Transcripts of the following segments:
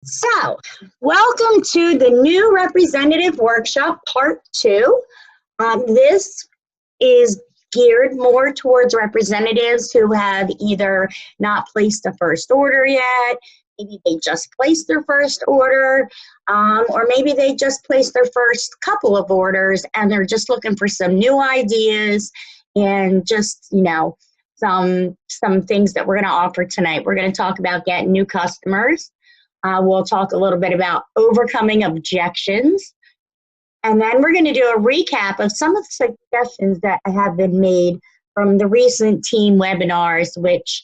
So, welcome to the new representative workshop, part two. This is geared more towards representatives who have either not placed a first order yet, maybe they just placed their first order, or maybe they just placed their first couple of orders and they're just looking for some new ideas and just, some things that we're going to offer tonight. We're going to talk about getting new customers. We'll talk a little bit about overcoming objections. And then we're going to do a recap of some of the suggestions that have been made from the recent team webinars, which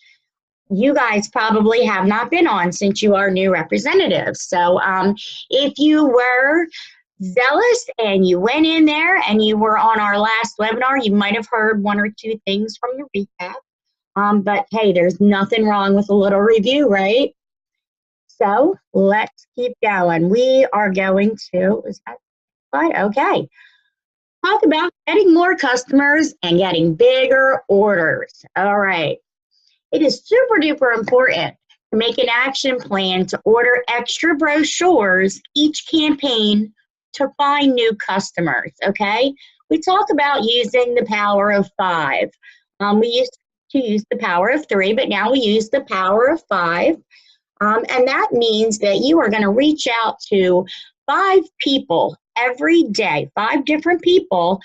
you guys probably have not been on since you are new representatives. So if you were zealous and you went in there and you were on our last webinar, you might have heard one or two things from the recap. But hey, there's nothing wrong with a little review, right? So let's keep going. We are going to, is that slide? Okay. Talk about getting more customers and getting bigger orders. All right. It is super duper important to make an action plan to order extra brochures each campaign to find new customers, okay? We talk about using the power of 5. We used to use the power of 3, but now we use the power of 5. And that means that you are going to reach out to 5 people every day, 5 different people,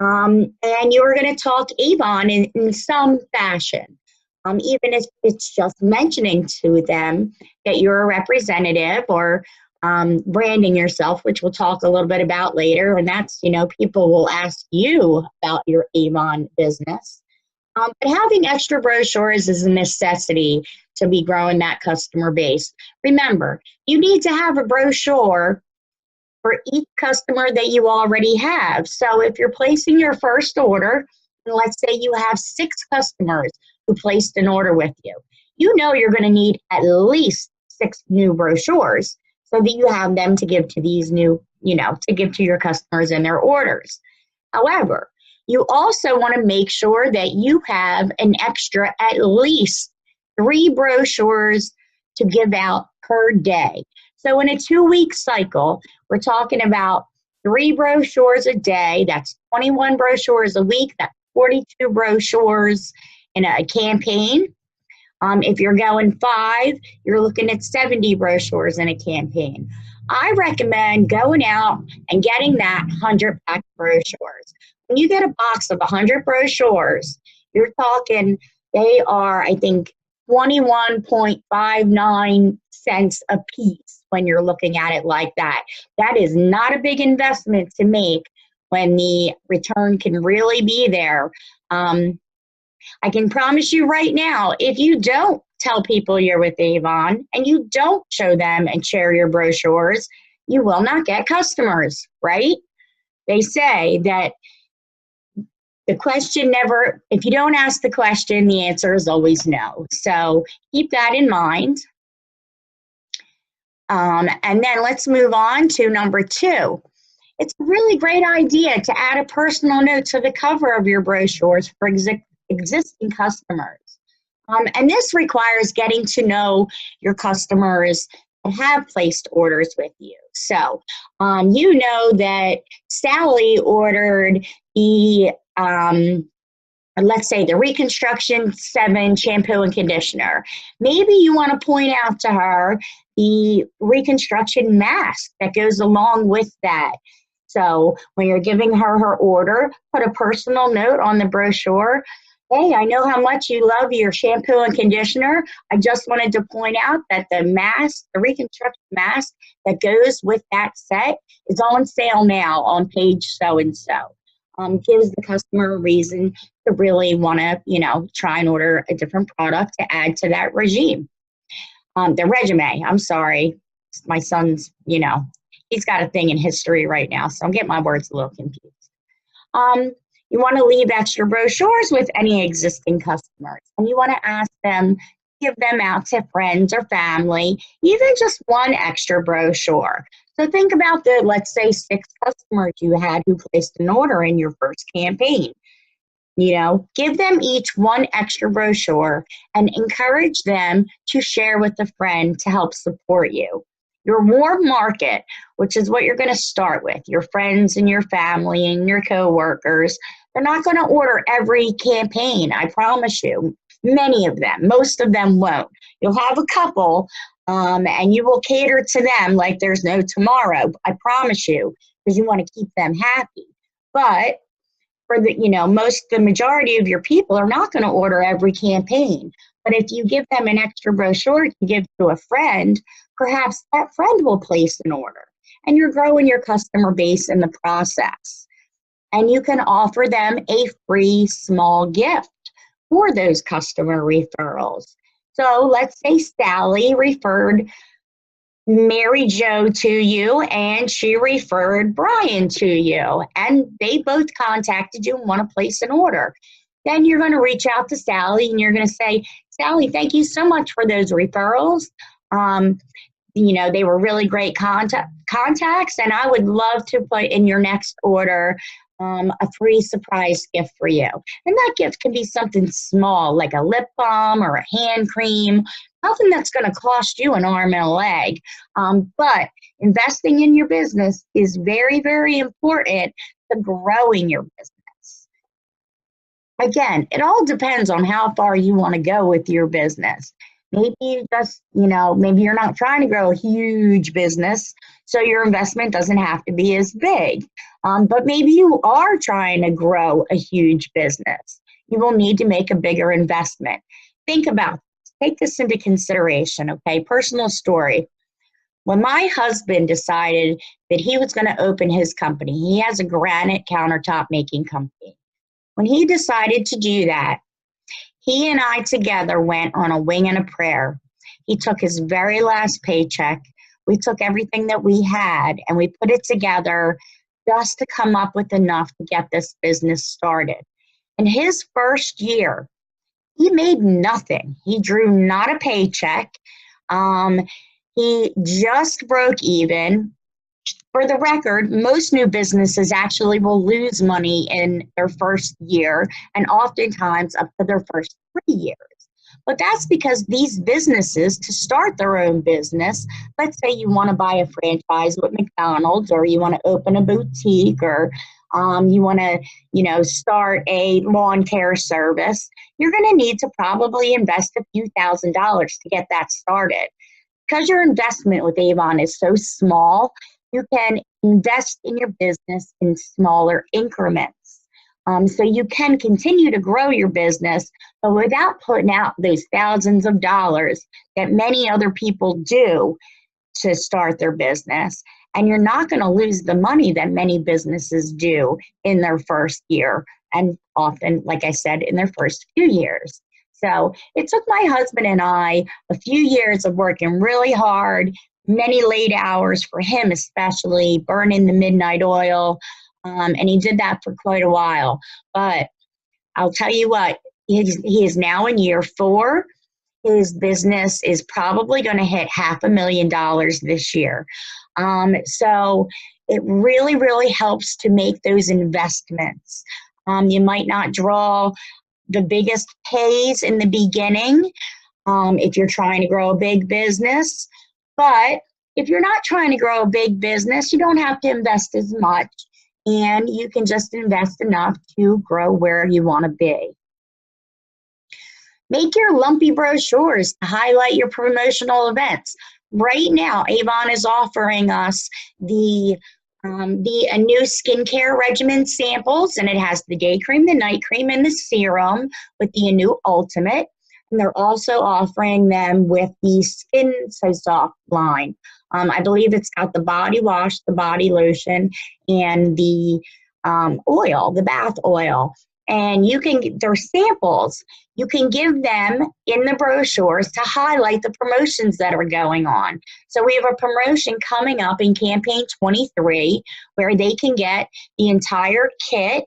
and you're going to talk Avon in some fashion. Even if it's just mentioning to them that you're a representative or branding yourself, which we'll talk a little bit about later. And that's, people will ask you about your Avon business. But having extra brochures is a necessity to be growing that customer base. Remember, you need to have a brochure for each customer that you already have. So if you're placing your first order, and let's say you have 6 customers who placed an order with you, you know you're going to need at least 6 new brochures so that you have them to give to these new, to give to your customers in their orders. However, you also want to make sure that you have an extra at least 3 brochures to give out per day. So in a 2-week cycle, we're talking about 3 brochures a day. That's 21 brochures a week. That's 42 brochures in a campaign. If you're going 5, you're looking at 70 brochures in a campaign. I recommend going out and getting that 100-pack brochures. When you get a box of 100 brochures, you're talking, they are, I think, 21.59 cents a piece when you're looking at it like that. That is not a big investment to make when the return can really be there. I can promise you right now, if you don't tell people you're with Avon and you don't show them and share your brochures, you will not get customers, right? They say that the question never, if you don't ask the question, the answer is always no. So keep that in mind. And then let's move on to number 2. It's a really great idea to add a personal note to the cover of your brochures for existing customers. And this requires getting to know your customers that have placed orders with you. So you know that Sally ordered the, let's say the Reconstruction 7 shampoo and conditioner. Maybe you want to point out to her the Reconstruction mask that goes along with that. So when you're giving her her order, put a personal note on the brochure. Hey, I know how much you love your shampoo and conditioner. I just wanted to point out that the mask, the Reconstruction mask that goes with that set is on sale now on page so-and-so. Gives the customer a reason to really want to, try and order a different product to add to that regime. The resume, I'm sorry. My son's, he's got a thing in history right now, so I'm getting my words a little confused. You want to leave extra brochures with any existing customers, and you want to ask them, give them out to friends or family, even just one extra brochure. So think about the, let's say, 6 customers you had who placed an order in your first campaign. Give them each one extra brochure and encourage them to share with a friend to help support you. Your warm market, which is what you're going to start with, your friends and your family and your coworkers, they're not going to order every campaign, I promise you. Many of them, most of them won't. You'll have a couple, and you will cater to them like there's no tomorrow, I promise you, because you want to keep them happy. But for the majority of your people are not going to order every campaign. But if you give them an extra brochure to give to a friend, perhaps that friend will place an order. And you're growing your customer base in the process. And you can offer them a free small gift for those customer referrals. So let's say Sally referred Mary Jo to you, and she referred Brian to you, and they both contacted you and want to place an order. Then you're going to reach out to Sally and you're going to say, Sally, thank you so much for those referrals. They were really great contacts, and I would love to put in your next order a free surprise gift for you. And that gift can be something small, like a lip balm or a hand cream, nothing that's going to cost you an arm and a leg. But investing in your business is very, very important to growing your business. Again, it all depends on how far you want to go with your business. Maybe you just, maybe you're not trying to grow a huge business, so your investment doesn't have to be as big. But maybe you are trying to grow a huge business. You will need to make a bigger investment. Think about this. Take this into consideration, okay? Personal story. When my husband decided that he was going to open his company, he has a granite countertop making company. When he decided to do that, he and I together went on a wing and a prayer. He took his very last paycheck. We took everything that we had and we put it together just to come up with enough to get this business started. In his first year, he made nothing. He drew not a paycheck. He just broke even. For the record, most new businesses actually will lose money in their first year and oftentimes up to their first 3 years. But that's because these businesses, to start their own business, let's say you want to buy a franchise with McDonald's, or you want to open a boutique, or you want to, start a lawn care service, you're going to need to probably invest a few $1,000s to get that started. Because your investment with Avon is so small, you can invest in your business in smaller increments. So you can continue to grow your business, but without putting out those thousands of dollars that many other people do to start their business. And you're not going to lose the money that many businesses do in their first year, and often, like I said, in their first few years. So it took my husband and I a few years of working really hard, many late hours for him especially, burning the midnight oil, and he did that for quite a while. But I'll tell you what, he is now in year 4. His business is probably going to hit $500,000 this year. So it really, really helps to make those investments. You might not draw the biggest pays in the beginning if you're trying to grow a big business. But if you're not trying to grow a big business, you don't have to invest as much, and you can just invest enough to grow where you want to be. Make your lumpy brochures to highlight your promotional events. Right now, Avon is offering us the new skincare regimen samples, and it has the day cream, the night cream, and the serum with the new Ultimate. And they're also offering them with the Skin So Soft line. I believe it's got the body wash, the body lotion, and the oil, the bath oil. And they're samples. You can give them in the brochures to highlight the promotions that are going on. So we have a promotion coming up in campaign 23 where they can get the entire kit.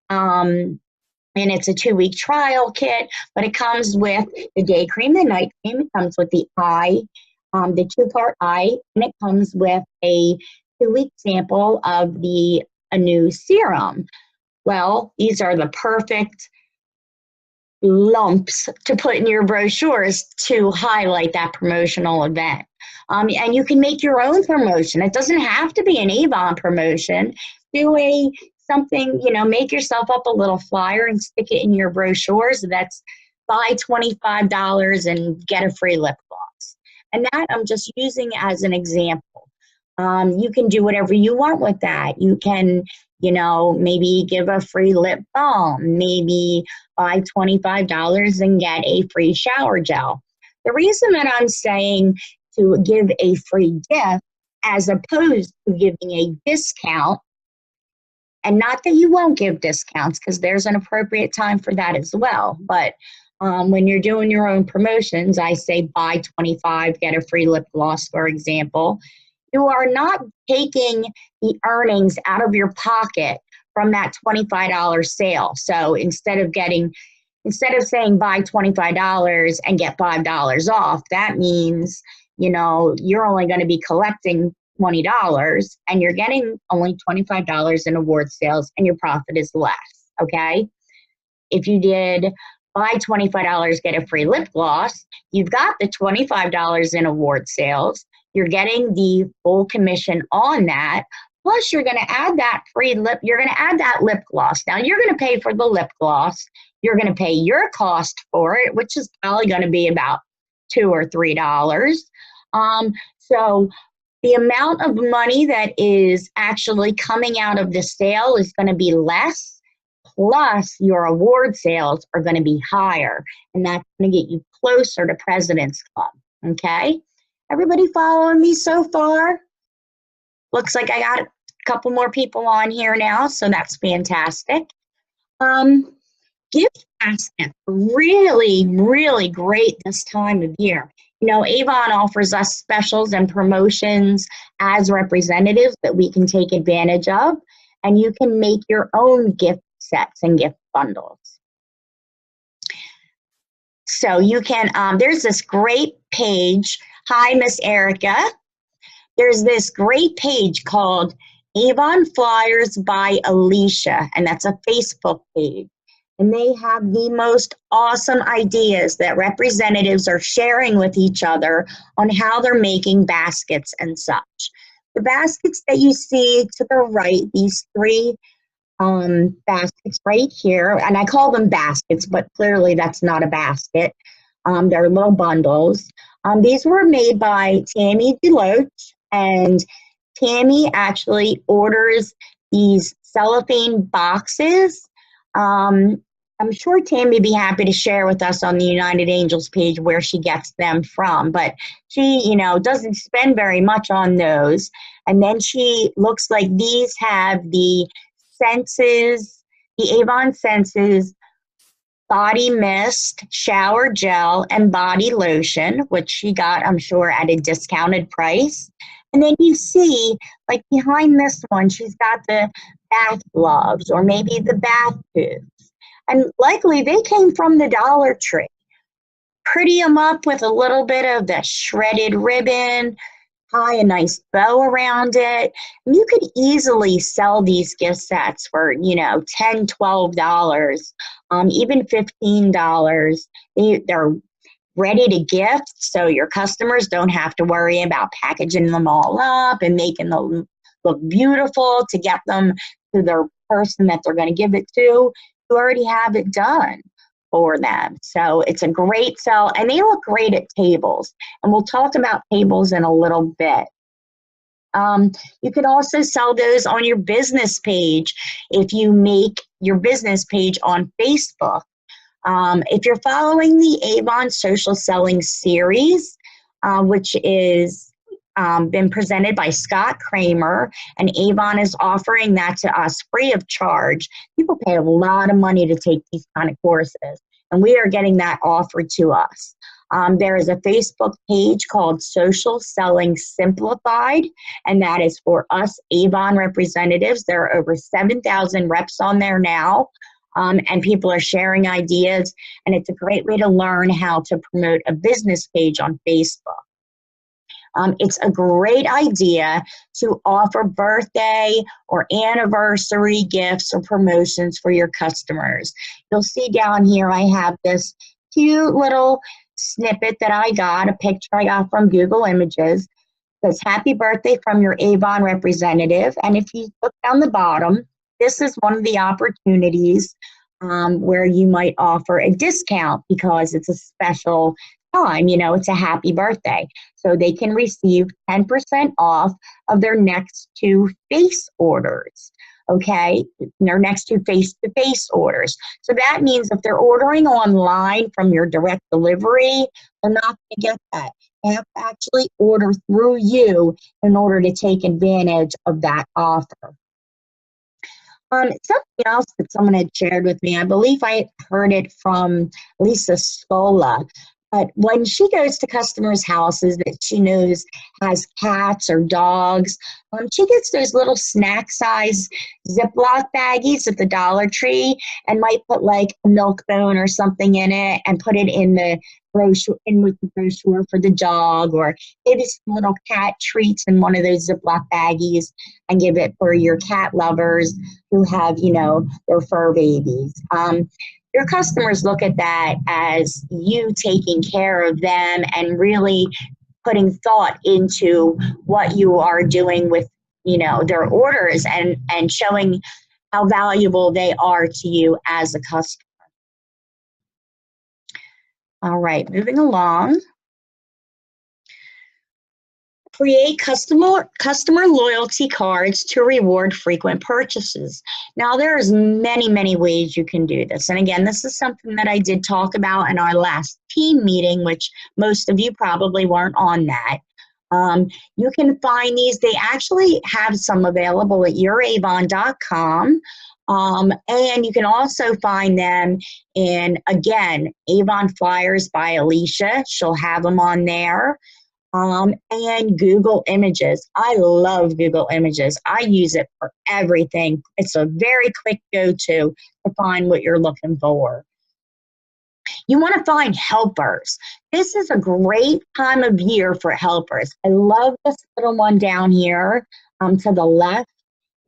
And it's a 2-week trial kit, but it comes with the day cream, the night cream. It comes with the eye, the 2-part eye, and it comes with a 2-week sample of a new serum. Well, these are the perfect lumps to put in your brochures to highlight that promotional event. And you can make your own promotion. It doesn't have to be an Avon promotion. Do something, make yourself up a little flyer and stick it in your brochures. That's buy $25 and get a free lip gloss. And that I'm just using as an example. You can do whatever you want with that. You can, maybe give a free lip balm, maybe buy $25 and get a free shower gel. The reason that I'm saying to give a free gift as opposed to giving a discount, and not that you won't give discounts, because there's an appropriate time for that as well, but when you're doing your own promotions, I say buy 25, get a free lip gloss, for example. You are not taking the earnings out of your pocket from that $25 sale. So instead of saying buy $25 and get $5 off, that means, you're only going to be collecting $20 and you're getting only $25 in award sales and your profit is less, okay? If you did buy $25, get a free lip gloss, you've got the $25 in award sales, you're getting the full commission on that, plus you're going to add that lip gloss. Now you're going to pay for the lip gloss, you're going to pay your cost for it, which is probably going to be about $2 or $3. So the amount of money that is actually coming out of the sale is going to be less, plus your award sales are going to be higher, and that's going to get you closer to President's Club, okay? Everybody following me so far? Looks like I got a couple more people on here now, so that's fantastic. Gift baskets are really, really great this time of year. Avon offers us specials and promotions as representatives that we can take advantage of, and you can make your own gift sets and gift bundles. So you can, there's this great page. Hi, Miss Erica. There's this great page called Avon Flyers by Alicia, and that's a Facebook page. And they have the most awesome ideas that representatives are sharing with each other on how they're making baskets and such. The baskets that you see to the right, these three baskets right here, and I call them baskets, but clearly that's not a basket. They're little bundles. These were made by Tammy Deloach, and Tammy actually orders these cellophane boxes. I'm sure Tammy would be happy to share with us on the United Angels page where she gets them from, but she, doesn't spend very much on those. And then she looks like these have the Senses, the Avon Senses body mist, shower gel, and body lotion, which she got, I'm sure, at a discounted price. And then you see, like behind this one, she's got the bath gloves or maybe the bath tubes. And likely they came from the Dollar Tree. Pretty them up with a little bit of the shredded ribbon, tie a nice bow around it. And you could easily sell these gift sets for, $10, $12, even $15. They're ready to gift, so your customers don't have to worry about packaging them all up and making them look beautiful to get them to the person that they're going to give it to. You already have it done for them. So it's a great sell, and they look great at tables. And we'll talk about tables in a little bit. You can also sell those on your business page if you make your business page on Facebook. If you're following the Avon Social Selling Series, which is been presented by Scott Kramer, and Avon is offering that to us free of charge. People pay a lot of money to take these kind of courses, and we are getting that offered to us. There is a Facebook page called Social Selling Simplified, and that is for us Avon representatives. There are over 7,000 reps on there now, and people are sharing ideas, and it's a great way to learn how to promote a business page on Facebook. It's a great idea to offer birthday or anniversary gifts or promotions for your customers. You'll see down here I have this cute little snippet that I got, a picture I got from Google Images. It says, happy birthday from your Avon representative. And if you look down the bottom, this is one of the opportunities where you might offer a discount because it's a special time, it's a happy birthday. So they can receive 10% off of their next 2 face orders. Okay, their next 2 face-to-face orders. So that means if they're ordering online from your direct delivery, they're not going to get that. They have to actually order through you in order to take advantage of that offer. Something else that someone had shared with me, I believe I heard it from Lisa Scola, but when she goes to customers' houses that she knows has cats or dogs, she gets those little snack size Ziploc baggies at the Dollar Tree and might put like a milk bone or something in it and put it in the brochure, in with the brochure for the dog, or maybe some little cat treats in one of those Ziploc baggies and give it for your cat lovers who have, their fur babies. Your customers look at that as you taking care of them and really putting thought into what you are doing with, their orders and showing how valuable they are to you as a customer. All right, moving along. Create customer loyalty cards to reward frequent purchases. Now, there's many ways you can do this. And again, this is something that I did talk about in our last team meeting, which most of you probably weren't on that. You can find these. They actually have some available at youravon.com. And you can also find them in, again, Avon Flyers by Alicia. She'll have them on there. And Google Images. I love Google Images. I use it for everything. It's a very quick go-to to find what you're looking for. You want to find helpers. This is a great time of year for helpers. I love this little one down here to the left.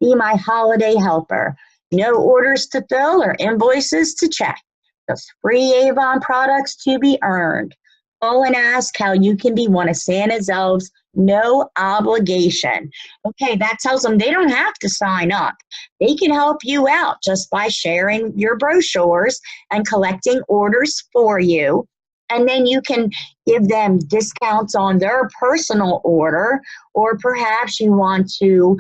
Be my holiday helper. No orders to fill or invoices to check. Just free Avon products to be earned. Call and ask how you can be one of Santa's elves, no obligation. Okay, that tells them they don't have to sign up. They can help you out just by sharing your brochures and collecting orders for you. And then you can give them discounts on their personal order, or perhaps you want to,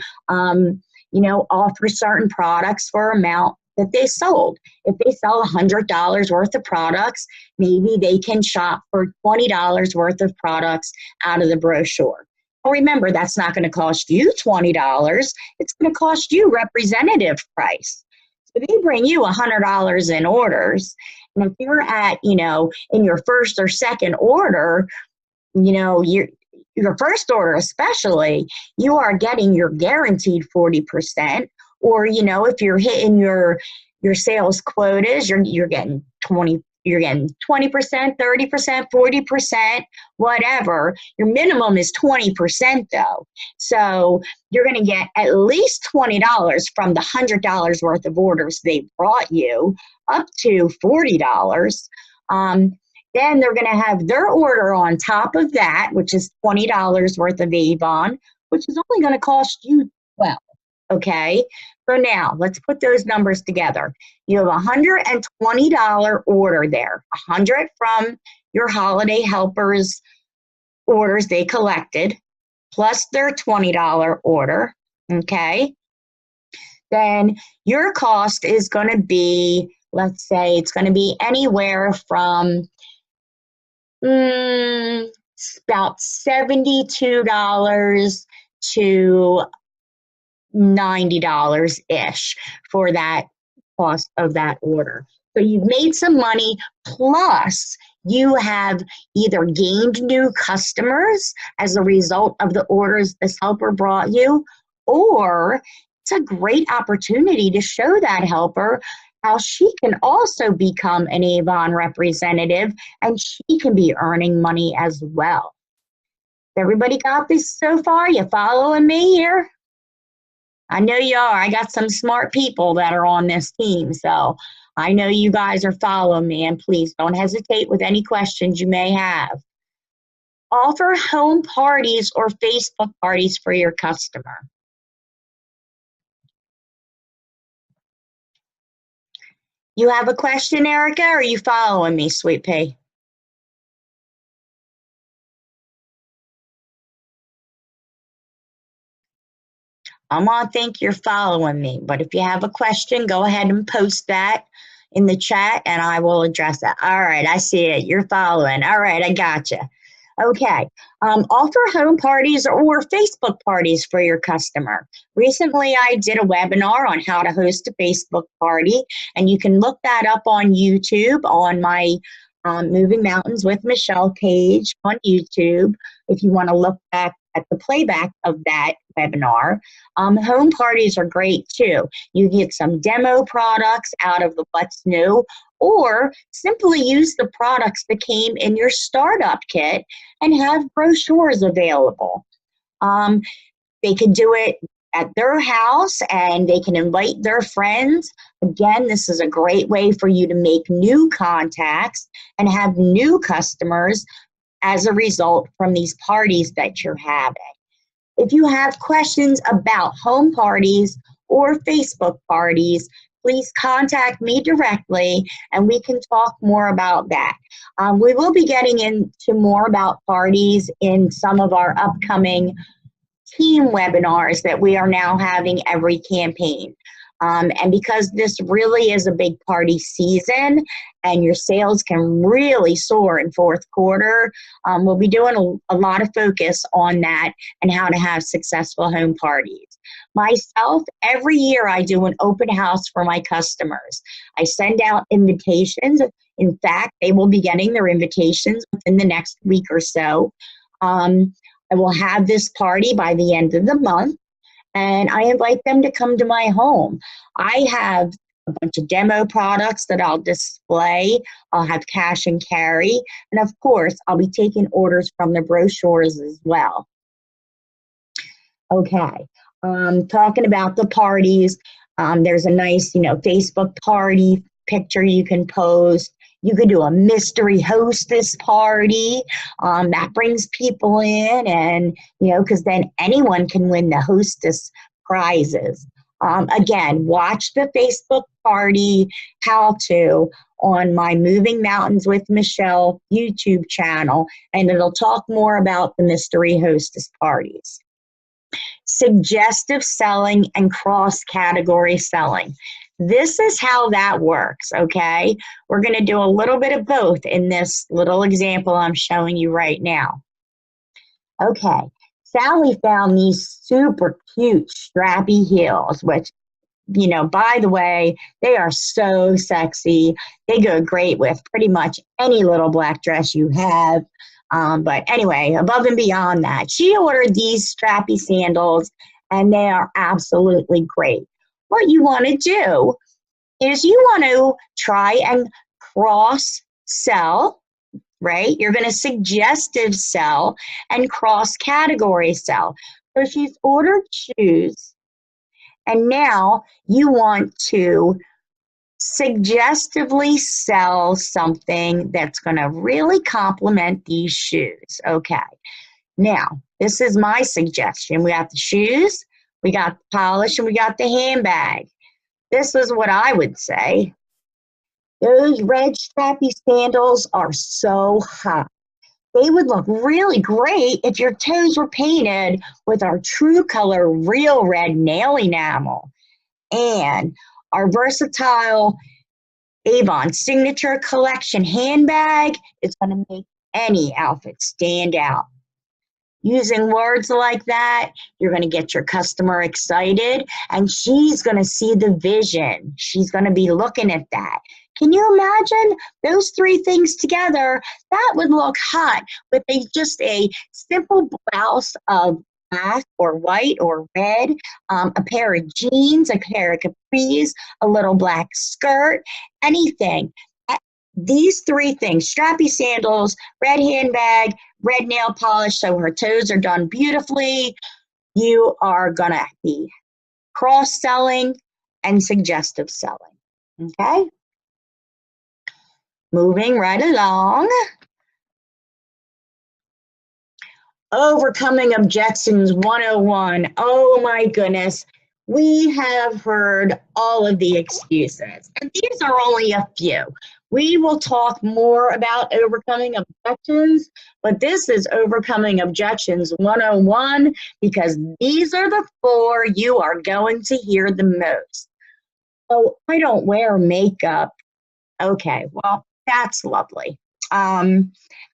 offer certain products for amount that they sold. If they sell $100 worth of products, maybe they can shop for $20 worth of products out of the brochure. Well, remember, that's not going to cost you $20. It's going to cost you representative price. So they bring you $100 in orders. And if you're at, in your first or second order, your first order especially, you are getting your guaranteed 40%. Or, if you're hitting your sales quotas, you're getting 20%, 30%, 40%, whatever. Your minimum is 20% though. So you're going to get at least $20 from the $100 worth of orders they brought you, up to $40. Then they're going to have their order on top of that, which is $20 worth of Avon, which is only going to cost you $12. Okay, so now let's put those numbers together. You have a $120 order there, $100 from your holiday helpers orders they collected, plus their $20 order, okay? Then your cost is going to be, let's say it's going to be anywhere from about $72 to $90-ish for that cost of that order. So you've made some money, plus you have either gained new customers as a result of the orders this helper brought you, or it's a great opportunity to show that helper how she can also become an Avon representative and she can be earning money as well. Everybody got this so far? You following me here? I know you are. I got some smart people that are on this team, so I know you guys are following me, and please don't hesitate with any questions you may have. Offer home parties or Facebook parties for your customer. You have a question, Erica, or are you following me, Sweet Pea? I'm gonna think you're following me, but if you have a question, go ahead and post that in the chat and I will address that. All right, I see it. You're following. All right, I gotcha. Okay, offer home parties or Facebook parties for your customer. Recently, I did a webinar on how to host a Facebook party, and you can look that up on YouTube on my Moving Mountains with Michelle page on YouTube if you want to look back at the playback of that webinar. Home parties are great too. You get some demo products out of the What's New, or simply use the products that came in your startup kit and have brochures available. They can do it at their house and they can invite their friends. Again, this is a great way for you to make new contacts and have new customers as a result from these parties that you're having. If you have questions about home parties or Facebook parties, please contact me directly and we can talk more about that. We will be getting into more about parties in some of our upcoming team webinars that we are now having every campaign. And because this really is a big party season and your sales can really soar in fourth quarter, we'll be doing a lot of focus on that and how to have successful home parties. Myself, every year I do an open house for my customers. I send out invitations. In fact, they will be getting their invitations within the next week or so. I will have this party by the end of the month, and I invite them to come to my home. I have a bunch of demo products that I'll display. I'll have cash and carry, and of course, I'll be taking orders from the brochures as well. Okay, talking about the parties, there's a nice, Facebook party picture you can post. You could do a mystery hostess party that brings people in, and because then anyone can win the hostess prizes. Again, watch the Facebook party how-to on my Moving Mountains with Michelle YouTube channel, and it'll talk more about the mystery hostess parties. Suggestive selling and cross-category selling. This is how that works, okay? We're going to do a little bit of both in this little example I'm showing you right now. Okay, Sally found these super cute strappy heels, which, by the way, they are so sexy. They go great with pretty much any little black dress you have. But anyway, above and beyond that, she ordered these strappy sandals, and they are absolutely great. What you want to do is you want to try and cross-sell, right? You're going to suggestive sell and cross-category sell. So she's ordered shoes, and now you want to suggestively sell something that's going to really complement these shoes. Okay, now this is my suggestion. We got the shoes, we got the polish, and we got the handbag. This is what I would say. Those red strappy sandals are so hot. They would look really great if your toes were painted with our True Color Real Red nail enamel. And our versatile Avon Signature Collection handbag is going to make any outfit stand out. Using words like that, you're going to get your customer excited, and she's going to see the vision. She's going to be looking at that. Can you imagine those three things together? That would look hot with just a simple blouse of black or white or red, a pair of jeans, a pair of capris, a little black skirt, anything. These three things, strappy sandals, red handbag, red nail polish, so her toes are done beautifully. You are going to be cross-selling and suggestive selling, okay? moving right along. Overcoming Objections 101. Oh my goodness. We have heard all of the excuses, and these are only a few. We will talk more about overcoming objections, but this is Overcoming Objections 101 because these are the 4 you are going to hear the most. Oh, I don't wear makeup. Okay, well, that's lovely. Not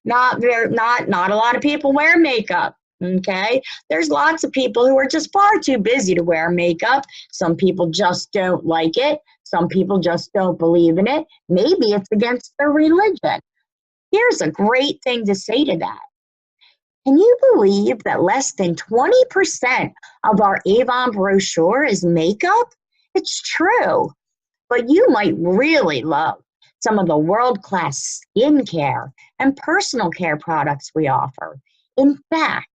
a lot of people wear makeup. Okay, there's lots of people who are just far too busy to wear makeup. Some people just don't like it. Some people just don't believe in it. Maybe it's against their religion. Here's a great thing to say to that. Can you believe that less than 20% of our Avon brochure is makeup? It's true, but you might really love some of the world-class skincare and personal care products we offer. In fact,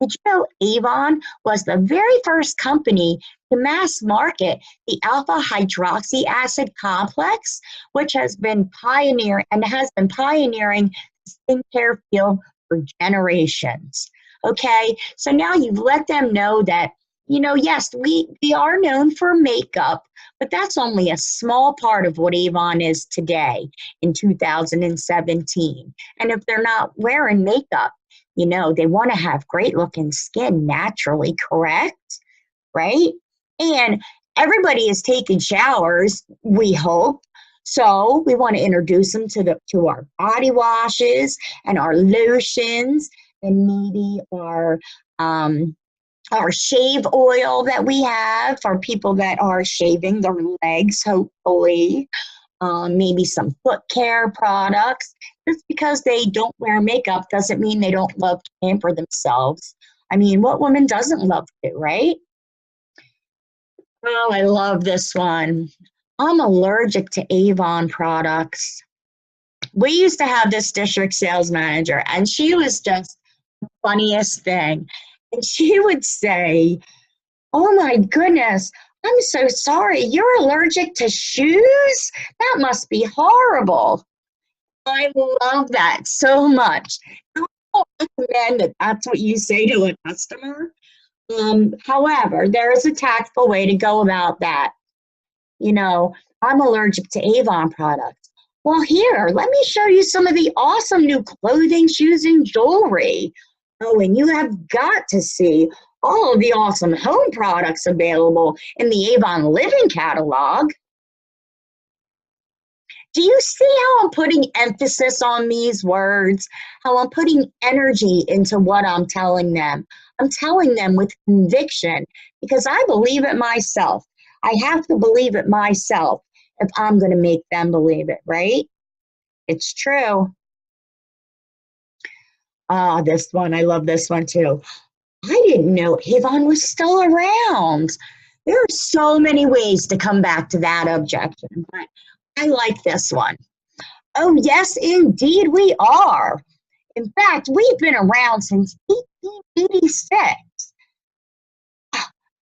did you know Avon was the very first company to mass market the alpha hydroxy acid complex, which has been pioneering the skincare field for generations. Okay, so now you've let them know that, yes, we are known for makeup, but that's only a small part of what Avon is today in 2017. And if they're not wearing makeup, they want to have great looking skin naturally, correct? Right? And everybody is taking showers, we hope. So we want to introduce them to our body washes and our lotions and maybe our shave oil that we have for people that are shaving their legs, hopefully. Maybe some foot care products. Just because they don't wear makeup doesn't mean they don't love to pamper themselves. I mean, what woman doesn't love to, right? Oh, I love this one. I'm allergic to Avon products. We used to have this district sales manager, and she was just the funniest thing. And she would say, "Oh my goodness, I'm so sorry. You're allergic to shoes? That must be horrible." I love that so much. I don't recommend that that's what you say to a customer. However, there is a tactful way to go about that. I'm allergic to Avon products. Well, here, let me show you some of the awesome new clothing, shoes, and jewelry. Oh, and you have got to see all of the awesome home products available in the Avon Living catalog. Do you see how I'm putting emphasis on these words? How I'm putting energy into what I'm telling them? I'm telling them with conviction because I believe it myself. I have to believe it myself if I'm going to make them believe it, right? It's true. This one, I love this one too. I didn't know Avon was still around. There are so many ways to come back to that objection, but I like this one. Oh, yes, indeed we are. In fact, we've been around since 1886.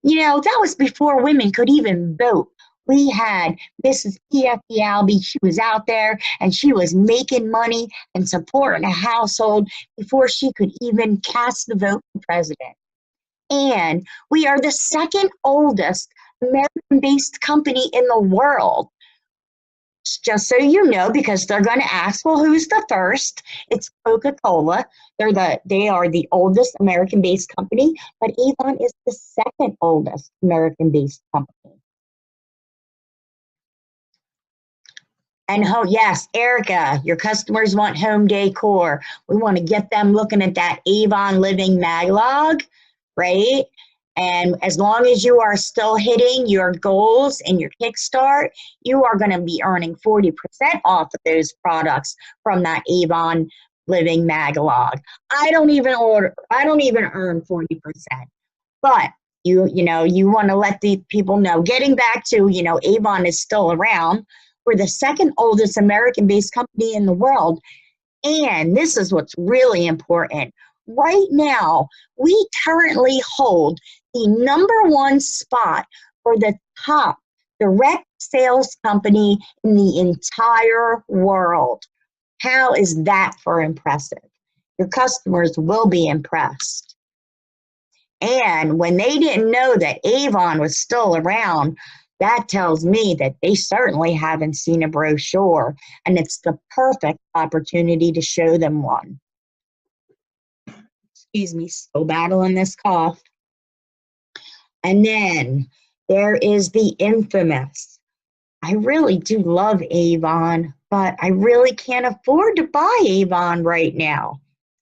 That was before women could even vote. We had Mrs. P.F.E. Albee. She was out there and she was making money and supporting a household before she could even cast the vote for president. And we are the second oldest American-based company in the world. Just so you know, because they're going to ask, well, who's the first? It's Coca-Cola. They are the oldest American-based company, but Avon is the second oldest American-based company. And yes, Erica, your customers want home decor. We want to get them looking at that Avon Living Maglog, right? And as long as you are still hitting your goals in your Kickstart, you are going to be earning 40% off of those products from that Avon Living Maglog. I don't even earn 40%. But you want to let the people know. Getting back to, Avon is still around. We're the second oldest American-based company in the world. And this is what's really important. Right now, we currently hold the #1 spot for the top direct sales company in the entire world. How is that for impressive? Your customers will be impressed. And when they didn't know that Avon was still around, that tells me that they certainly haven't seen a brochure, and it's the perfect opportunity to show them one. Excuse me, still battling this cough. And then there is the infamous. I really do love Avon, but I really can't afford to buy Avon right now.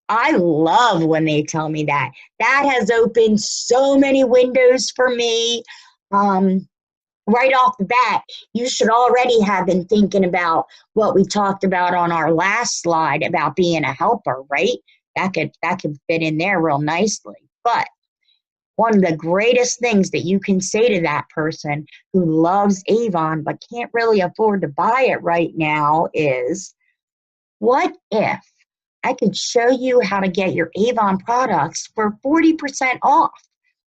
I love when they tell me that. That has opened so many windows for me. Right off the bat, you should already have been thinking about what we talked about on our last slide about being a helper, right? That could fit in there real nicely. But one of the greatest things that you can say to that person who loves Avon but can't really afford to buy it right now is, what if I could show you how to get your Avon products for 40% off,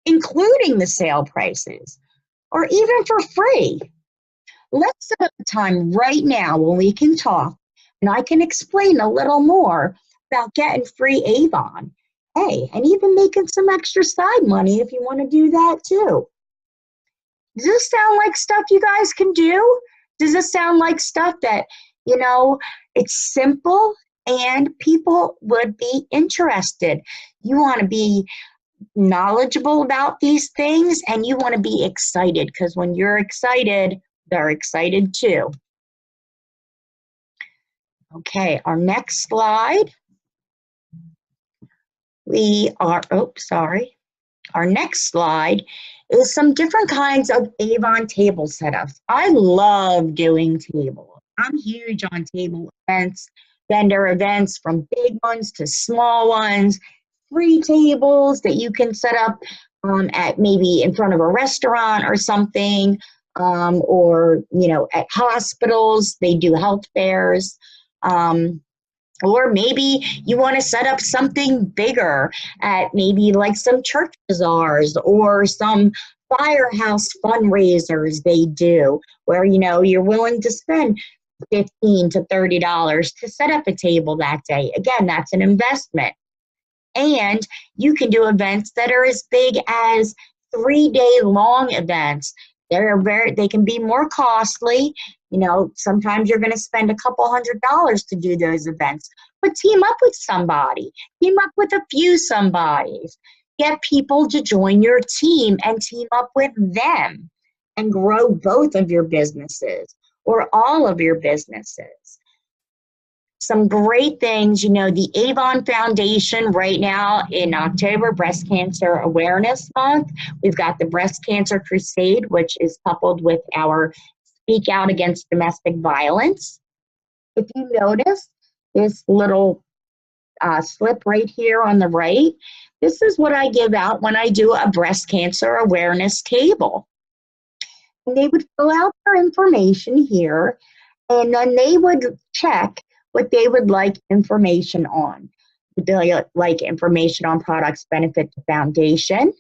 including the sale prices, or even for free? Let's set up a time right now when we can talk and I can explain a little more about getting free Avon. Hey, and even making some extra side money if you want to do that too. Does this sound like stuff you guys can do? Does this sound like stuff that, it's simple and people would be interested? You want to be knowledgeable about these things and you want to be excited, because when you're excited, they're excited too. Okay, our next slide. Our next slide is some different kinds of Avon table setups. I love doing tables. I'm huge on table events, vendor events, from big ones to small ones, free tables that you can set up at maybe in front of a restaurant or something, or at hospitals. They do health fairs. Or maybe you want to set up something bigger at maybe like some church bazaars or some firehouse fundraisers they do, where you're willing to spend $15 to $30 to set up a table that day. Again, that's an investment. And you can do events that are as big as 3-day long events. They can be more costly. Sometimes you're going to spend a couple $100s to do those events, but team up with somebody, team up with a few somebodies, get people to join your team and team up with them and grow both of your businesses or all of your businesses. Some great things, the Avon Foundation right now in October, Breast Cancer Awareness Month, we've got the Breast Cancer Crusade, which is coupled with our Speak Out Against Domestic Violence. If you notice this little slip right here on the right, this is what I give out when I do a breast cancer awareness table. And they would fill out their information here, and then they would check what they would like information on. Would they like information on products benefit the foundation,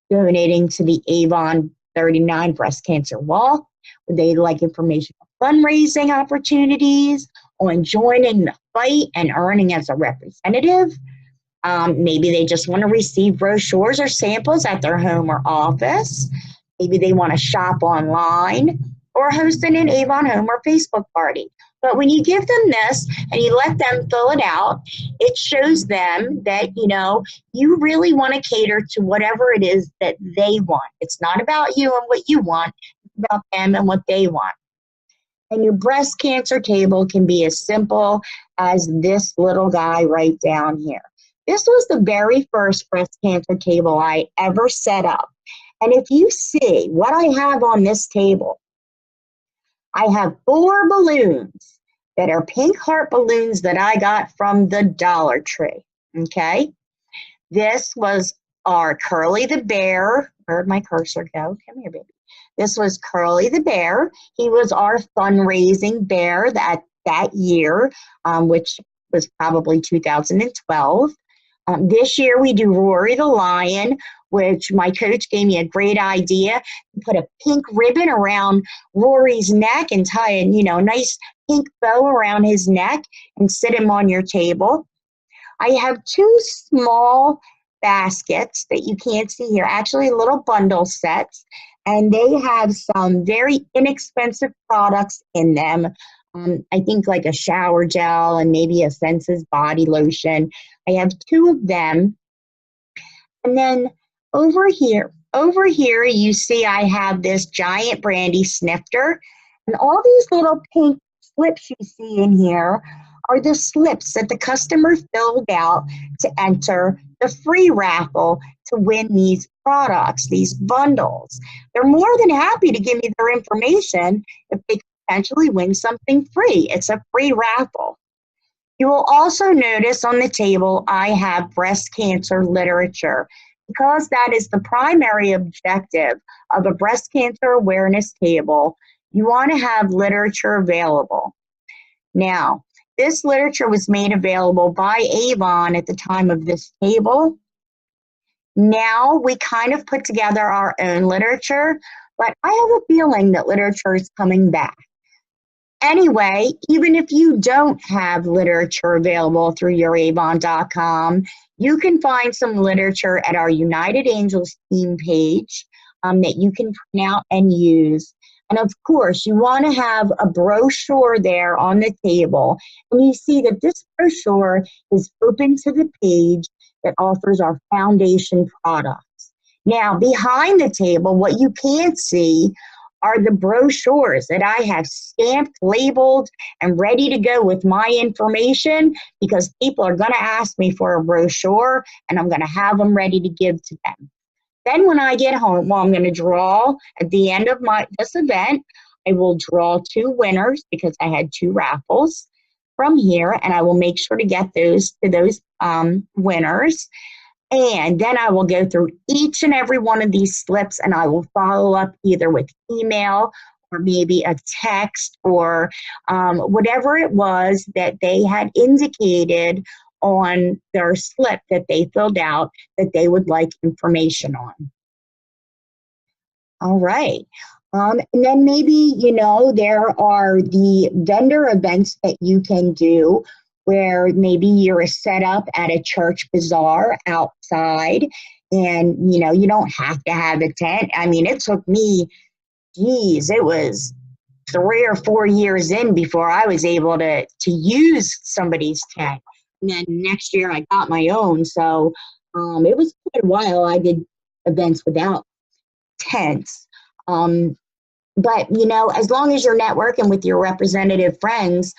donating to the Avon 39 Breast Cancer Walk? Would they like information on fundraising opportunities, on joining the fight and earning as a representative? Maybe they just want to receive brochures or samples at their home or office. Maybe they want to shop online or host an Avon home or Facebook party. But when you give them this and you let them fill it out, it shows them that, you really want to cater to whatever it is that they want. It's not about you and what you want, it's about them and what they want. And your breast cancer table can be as simple as this little guy right down here. This was the very first breast cancer table I ever set up. And if you see what I have on this table, I have 4 balloons that are pink heart balloons that I got from the Dollar Tree, okay? This was our Curly the Bear. Where'd my cursor go? Come here, baby. This was Curly the Bear. He was our fundraising bear that year, which was probably 2012. This year we do Rory the Lion, which my coach gave me a great idea. Put a pink ribbon around Rory's neck and tie a nice pink bow around his neck and sit him on your table. I have two small baskets that you can't see here, actually little bundle sets, and they have some very inexpensive products in them. I think like a shower gel and maybe a Senses body lotion. I have two of them. And then over here you see I have this giant brandy snifter, and all these little pink slips you see in here are the slips that the customer filled out to enter the free raffle to win these products, these bundles. They're more than happy to give me their information if they potentially win something free. It's a free raffle. You will also notice on the table I have breast cancer literature, because that is the primary objective of a breast cancer awareness table. You want to have literature available. Now, this literature was made available by Avon at the time of this table. Now we kind of put together our own literature, but I have a feeling that literature is coming back. Anyway, even if you don't have literature available through your Avon.com, you can find some literature at our United Angels team page that you can print out and use. And of course, you want to have a brochure there on the table. And you see that this brochure is open to the page that offers our foundation products. Now, behind the table, what you can't see are the brochures that I have stamped, labeled, and ready to go with my information, because people are going to ask me for a brochure and I'm going to have them ready to give to them. Then when I get home, well, I'm going to draw at the end of this event. I will draw two winners because I had two raffles from here, and I will make sure to get those to those winners. And then I will go through each and every one of these slips, and I will follow up either with email or maybe a text or whatever it was that they had indicated on their slip that they filled out that they would like information on. All right. And then maybe, there are the vendor events that you can do where maybe you're set up at a church bazaar outside and, you don't have to have a tent. I mean, it took me, it was 3 or 4 years in before I was able to use somebody's tent. And then next year I got my own. So it was quite a while I did events without tents. But, as long as you're networking with your representative friends,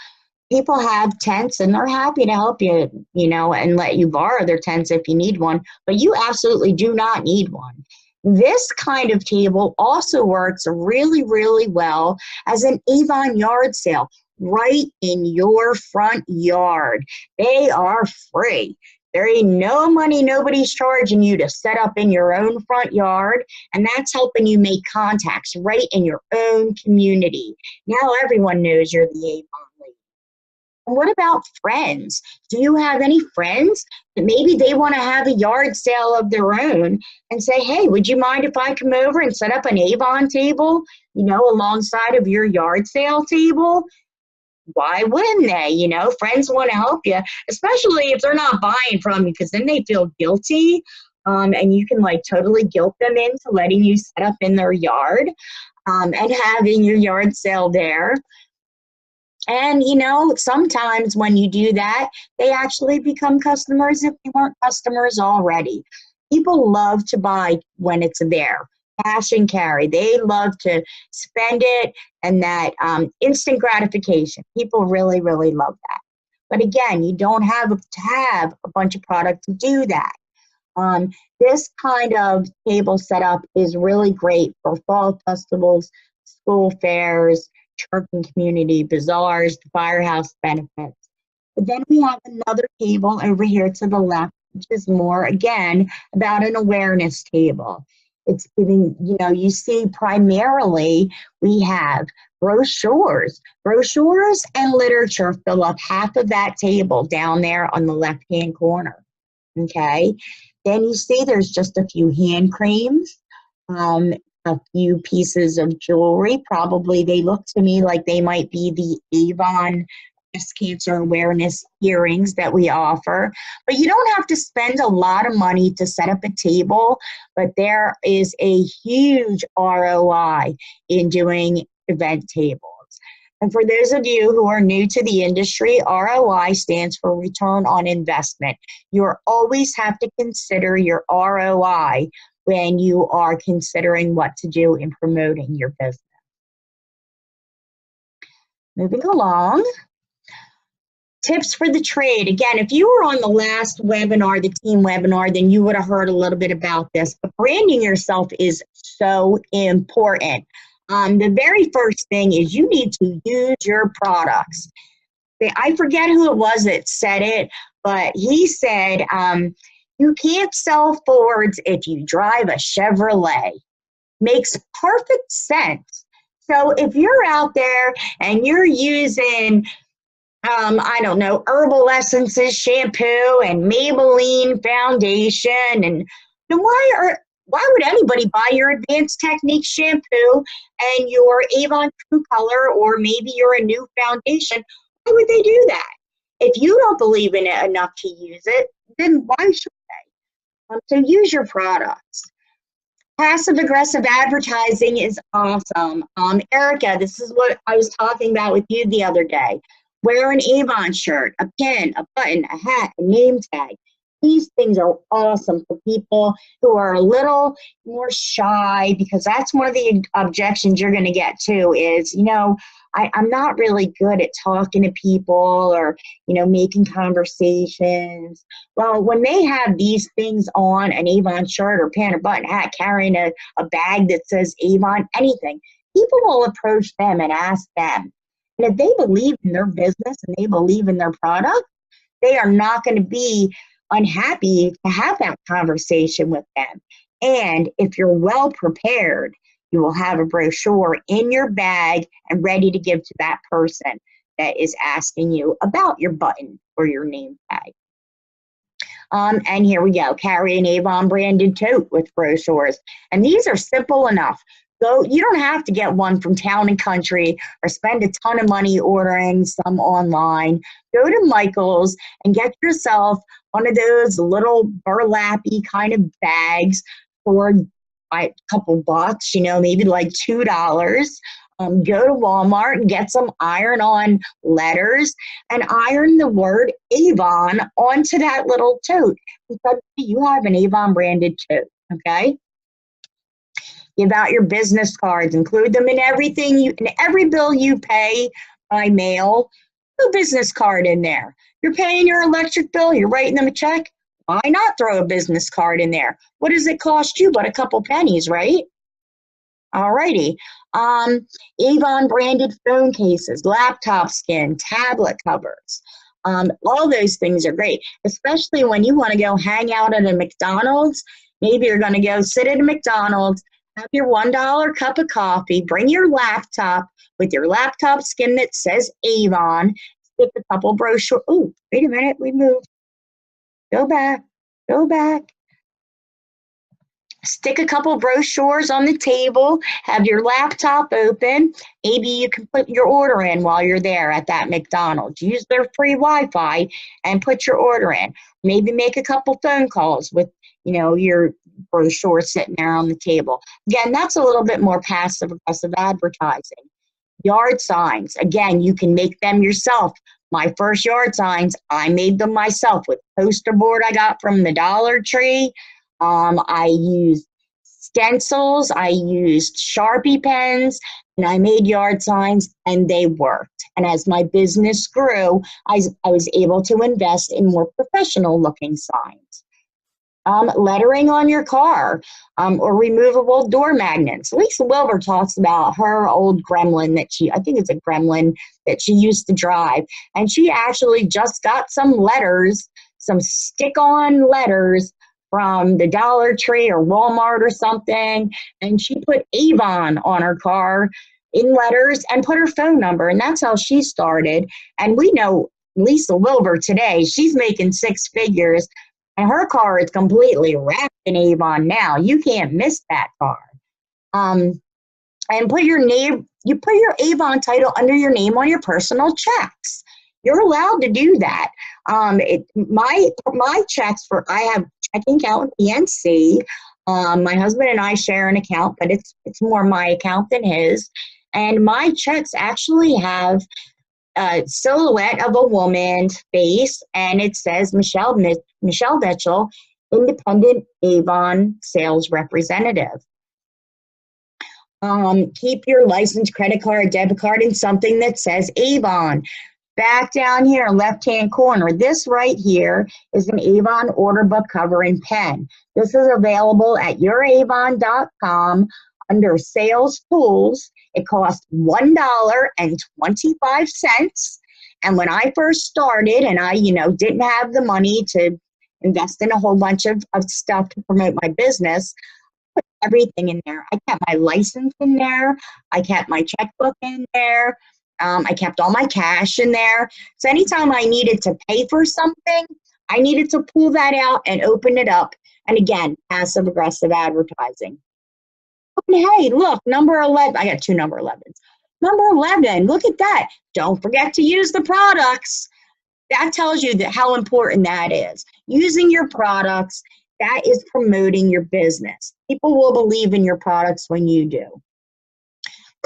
people have tents and they're happy to help you, and let you borrow their tents if you need one. But you absolutely do not need one. This kind of table also works really, really well as an Avon yard sale right in your front yard. They are free. There ain't no money nobody's charging you to set up in your own front yard, and that's helping you make contacts right in your own community. Now everyone knows you're the Avon lady. And what about friends? Do you have any friends that maybe they want to have a yard sale of their own and say, hey, would you mind if I come over and set up an Avon table, alongside of your yard sale table? Why wouldn't they? Friends want to help you, especially if they're not buying from you, because then they feel guilty. And you can totally guilt them into letting you set up in their yard and having your yard sale there. And, sometimes when you do that, they actually become customers if they weren't customers already. People love to buy when it's there. Cash and carry. They love to spend it, and that instant gratification. People really, really love that. But again, you don't have to have a bunch of product to do that. This kind of table setup is really great for fall festivals, school fairs, church and community bazaars, the firehouse benefits. But then we have another table over here to the left, which is more, again, about an awareness table. It's giving, you see primarily we have brochures and literature fill up half of that table down there on the left-hand corner, okay? Then you see there's just a few hand creams, a few pieces of jewelry. Probably they look to me like they might be the Avon breast cancer awareness earrings that we offer. But you don't have to spend a lot of money to set up a table, but there is a huge ROI in doing event tables. And for those of you who are new to the industry, ROI stands for return on investment. You always have to consider your ROI when you are considering what to do in promoting your business. Moving along. Tips for the trade. Again, if you were on the last webinar, the team webinar, then you would have heard a little bit about this. But branding yourself is so important. The very first thing is you need to use your products. I forget who it was that said it, but he said, you can't sell Fords if you drive a Chevrolet. Makes perfect sense. So if you're out there and you're using I don't know, Herbal Essences shampoo and Maybelline foundation, and then why would anybody buy your Advanced Techniques shampoo and your Avon True Color or maybe your new foundation? Why would they do that? If you don't believe in it enough to use it, then why should they? So use your products. Passive aggressive advertising is awesome. Erica, this is what I was talking about with you the other day. Wear an Avon shirt, a pin, a button, a hat, a name tag. These things are awesome for people who are a little more shy, because that's one of the objections you're going to get too is, I'm not really good at talking to people or, making conversations. Well, when they have these things on, an Avon shirt or pin or button, hat, carrying a bag that says Avon, anything, people will approach them and ask them. And if they believe in their business and they believe in their product, they are not going to be unhappy to have that conversation with them. And if you're well prepared, you will have a brochure in your bag and ready to give to that person that is asking you about your button or your name tag. And here we go. Carry an Avon branded tote with brochures. And these are simple enough. You don't have to get one from Town and Country or spend a ton of money ordering some online. Go to Michael's and get yourself one of those little burlappy kind of bags for a couple bucks, maybe like $2. Go to Walmart and get some iron-on letters and iron the word Avon onto that little tote. Because you have an Avon branded tote, okay? Give out your business cards, include them in in every bill you pay by mail. Put a business card in there. You're paying your electric bill, you're writing them a check. Why not throw a business card in there? What does it cost you but a couple pennies, right? Alrighty. Avon branded phone cases, laptop skin, tablet covers. All those things are great, especially when you want to go hang out at a McDonald's. Maybe you're going to go sit at a McDonald's, have your $1 cup of coffee, bring your laptop with your laptop skin that says Avon, stick a couple brochures. Oh, wait a minute, we moved. Go back. Stick a couple brochures on the table, have your laptop open. Maybe you can put your order in while you're there at that McDonald's. Use their free Wi-Fi and put your order in. Maybe make a couple phone calls with, your brochure sitting there on the table. Again, that's a little bit more passive aggressive advertising. Yard signs. Again, you can make them yourself. My first yard signs, I made them myself with poster board I got from the Dollar Tree. I used stencils, I used Sharpie pens, and I made yard signs, and they worked. And as my business grew, I was able to invest in more professional looking signs. Lettering on your car, or removable door magnets. Lisa Wilbur talks about her old Gremlin I think it's a Gremlin that she used to drive. And she actually just got some letters, some stick-on letters from the Dollar Tree or Walmart or something. And she put Avon on her car in letters and put her phone number. And that's how she started. And we know Lisa Wilbur today, she's making six figures. And her car is completely wrapped in Avon now. You can't miss that car. And put your name, you put your Avon title under your name on your personal checks. You're allowed to do that. My checks I have checking account with PNC. My husband and I share an account, but it's more my account than his. And my checks actually have a silhouette of a woman's face, and it says Michelle Mitchell, Independent Avon Sales Representative. Keep your license, credit card, debit card, and something that says Avon. Back down here, left-hand corner, this right here is an Avon order book cover and pen. This is available at youravon.com under sales tools. It costs $1.25. And when I first started and I, didn't have the money to invest in a whole bunch of stuff to promote my business, I put everything in there. I kept my license in there. I kept my checkbook in there. I kept all my cash in there. So anytime I needed to pay for something, I needed to pull that out and open it up. And again, passive aggressive advertising. And hey, look, number 11. I got two number 11s. Number 11, look at that. Don't forget to use the products. That tells you how important that is. Using your products, that is promoting your business. People will believe in your products when you do.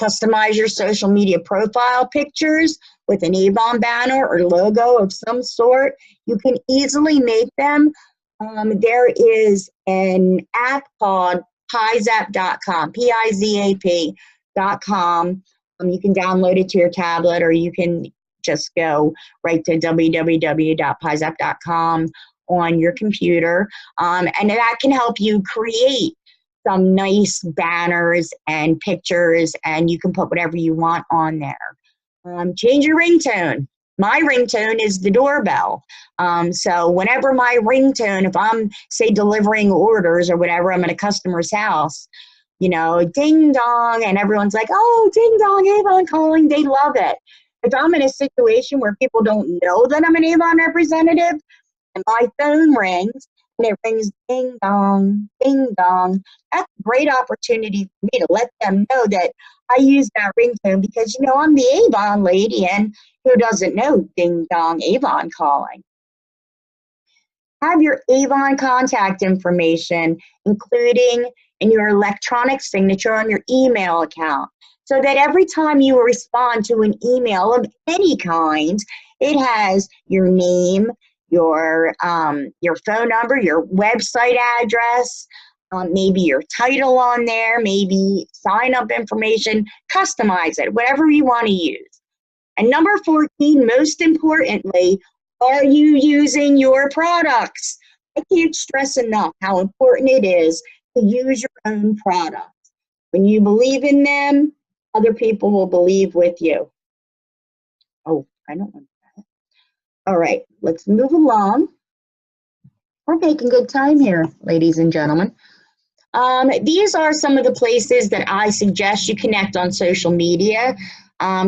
Customize your social media profile pictures with an Avon banner or logo of some sort. You can easily make them. There is an app called Pizap.com, Pizap.com. You can download it to your tablet, or you can just go right to www.pizap.com on your computer. And that can help you create some nice banners and pictures, and you can put whatever you want on there. Change your ringtone. My ringtone is the doorbell. So whenever my ringtone, if I'm, say, delivering orders or whatever, I'm at a customer's house, ding dong, and everyone's like, oh, ding dong, Avon calling, they love it. If I'm in a situation where people don't know that I'm an Avon representative and my phone rings, and it rings ding dong, that's a great opportunity for me to let them know that I use that ringtone because, I'm the Avon lady, and who doesn't know ding dong, Avon calling? Have your Avon contact information, including in your electronic signature on your email account, so that every time you respond to an email of any kind, it has your name, your phone number, your website address, maybe your title on there, maybe sign-up information, customize it, whatever you want to use. And number 14, most importantly, are you using your products? I can't stress enough how important it is to use your own products. When you believe in them, other people will believe with you. Oh, I don't want that. All right, let's move along. We're making good time here, ladies and gentlemen. These are some of the places that I suggest you connect on social media.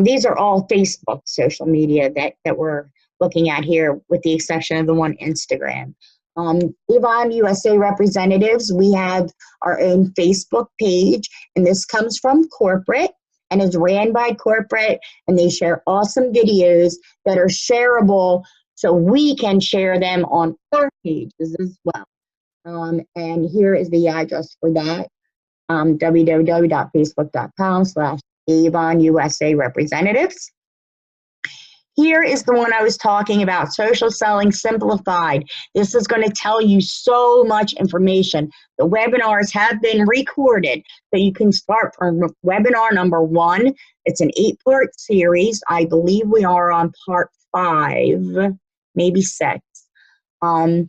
These are all Facebook social media that we're looking at here, with the exception of the one Instagram. Avon USA Representatives, we have our own Facebook page, and this comes from corporate and is ran by corporate, and they share awesome videos that are shareable so we can share them on our pages as well. And here is the address for that, www.facebook.com/Avon USA Representatives. Here is the one I was talking about, Social Selling Simplified. This is going to tell you so much information. The webinars have been recorded, so you can start from webinar number 1. It's an 8-part series. I believe we are on part 5, maybe 6. But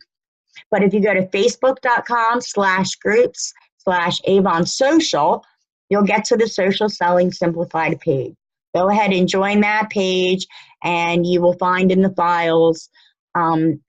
if you go to facebook.com/groups/Avon Social, you'll get to the Social Selling Simplified page. Go ahead and join that page, and you will find in the files,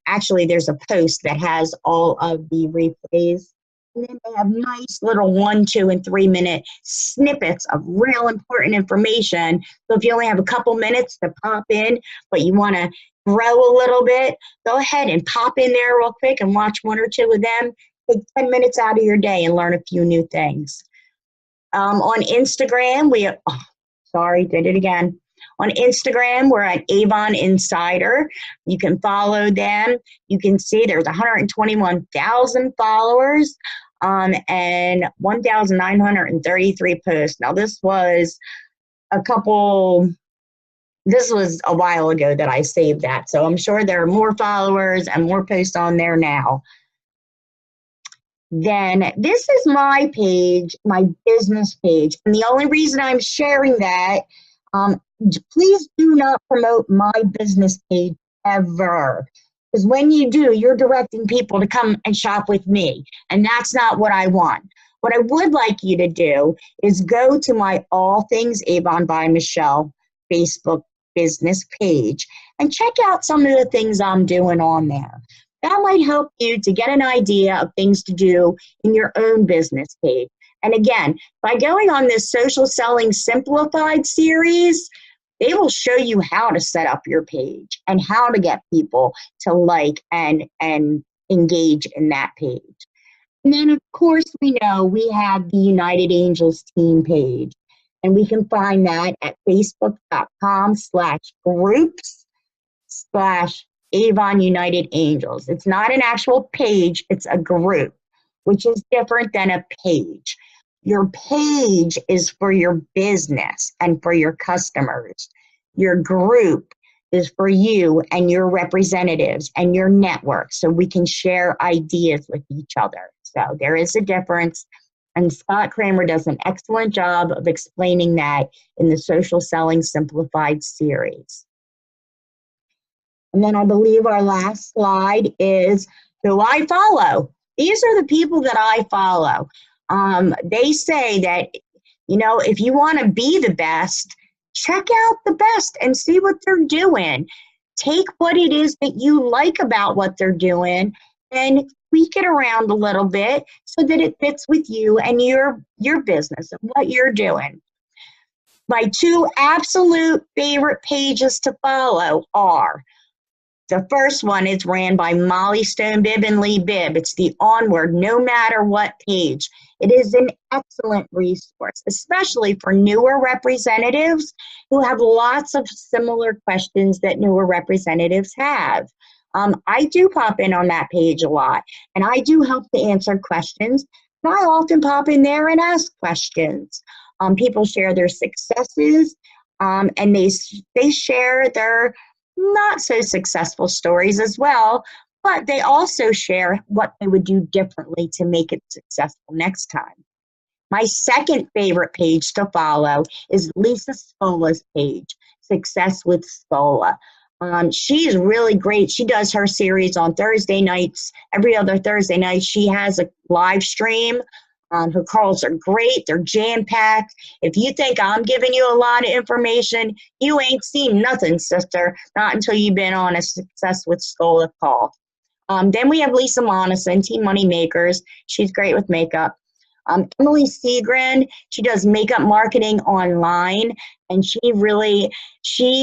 actually there's a post that has all of the replays. And then they have nice little 1, 2, and 3 minute snippets of real important information. So if you only have a couple minutes to pop in, but you want to grow a little bit, go ahead and pop in there real quick and watch 1 or 2 of them. Take 10 minutes out of your day and learn a few new things. On Instagram, did it again. On Instagram, we're at Avon Insider. You can follow them. You can see there's 121,000 followers and 1,933 posts. Now, this was a while ago that I saved that. So I'm sure there are more followers and more posts on there now. Then this is my page, my business page. And the only reason I'm sharing that, please do not promote my business page ever. Because when you do, you're directing people to come and shop with me. And that's not what I want. What I would like you to do is go to my All Things Avon by Michelle Facebook business page and check out some of the things I'm doing on there. That might help you to get an idea of things to do in your own business page. And again, by going on this Social Selling Simplified series, they will show you how to set up your page and how to get people to like and engage in that page. And then, of course, we know we have the United Angels team page. And we can find that at facebook.com/groups/Avon United Angels. It's not an actual page, it's a group, which is different than a page. Your page is for your business and for your customers. Your group is for you and your representatives and your network, so we can share ideas with each other. So there is a difference. And Scott Kramer does an excellent job of explaining that in the Social Selling Simplified series. And then I believe our last slide is who I follow. These are the people that I follow. They say that, if you want to be the best, check out the best and see what they're doing. Take what it is that you like about what they're doing and tweak it around a little bit so that it fits with you and your business and what you're doing. My two absolute favorite pages to follow are, the first one is ran by Molly Stone Bibb and Lee Bibb. It's the Onward No Matter What page. It is an excellent resource, especially for newer representatives who have lots of similar questions that newer representatives have. I do pop in on that page a lot, and I do help to answer questions. And I often pop in there and ask questions. People share their successes, and they share their not so successful stories as well, but they also share what they would do differently to make it successful next time. My second favorite page to follow is Lisa Scola's page, Success with Scola. She's really great. She does her series on Thursday nights. Every other Thursday night, she has a live stream. Her calls are great. They're jam-packed. If you think I'm giving you a lot of information, you ain't seen nothing, sister, not until you've been on a Success with Scola call. Then we have Lisa Monison, Team Money Makers. She's great with makeup. Emily Seagren, she does makeup marketing online, and she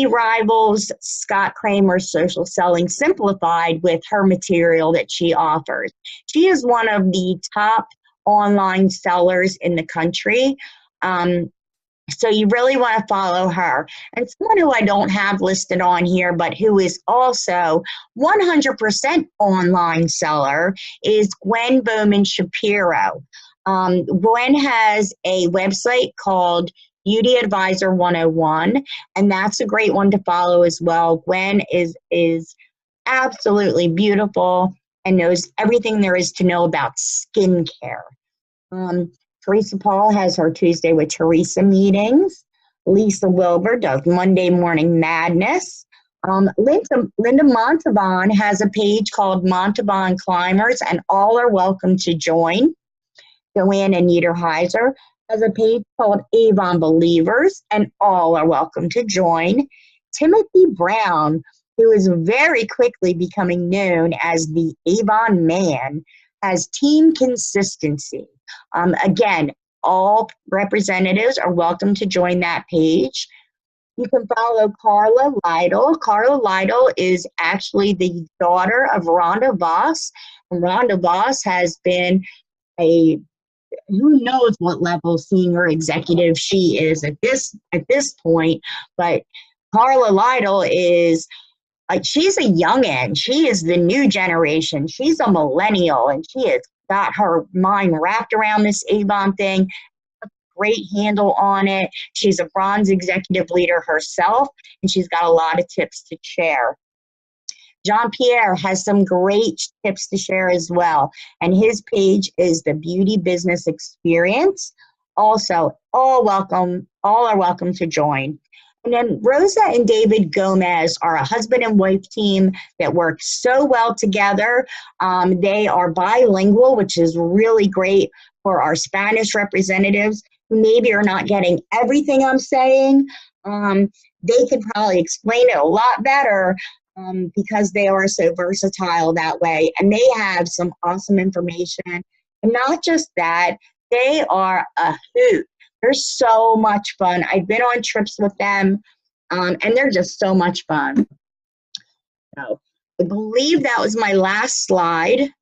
rivals Scott Kramer's Social Selling Simplified with her material that she offers. She is one of the top online sellers in the country. So you really want to follow her. And someone who I don't have listed on here, but who is also 100% online seller is Gwen Bowman Shapiro. Gwen has a website called Beauty Advisor 101, and that's a great one to follow as well. Gwen is absolutely beautiful and knows everything there is to know about skincare. Teresa Paul has her Tuesday with Teresa meetings. Lisa Wilbur does Monday Morning Madness. Linda Montavon has a page called Montavon Climbers, and all are welcome to join. Joanne and Niederheiser has a page called Avon Believers, and all are welcome to join. Timothy Brown, who is very quickly becoming known as the Avon Man, has Team Consistency. Again, all representatives are welcome to join that page. You can follow Carla Lytle. Carla Lytle is actually the daughter of Rhonda Voss, and Rhonda Voss has been a who knows what level senior executive she is at this point, but Carla Lytle is like, she's a youngin'. She is the new generation. She's a millennial, and she has got her mind wrapped around this Avon thing. Great handle on it. She's a bronze executive leader herself, and she's got a lot of tips to share. Jean-Pierre has some great tips to share as well, and his page is the Beauty Business Experience. Also, all are welcome to join. And then Rosa and David Gomez are a husband and wife team that work so well together. They are bilingual, which is really great for our Spanish representatives who maybe are not getting everything I'm saying. They could probably explain it a lot better because they are so versatile that way. And they have some awesome information. And not just that, they are a hoot. They're so much fun. I've been on trips with them, and they're just so much fun. So I believe that was my last slide.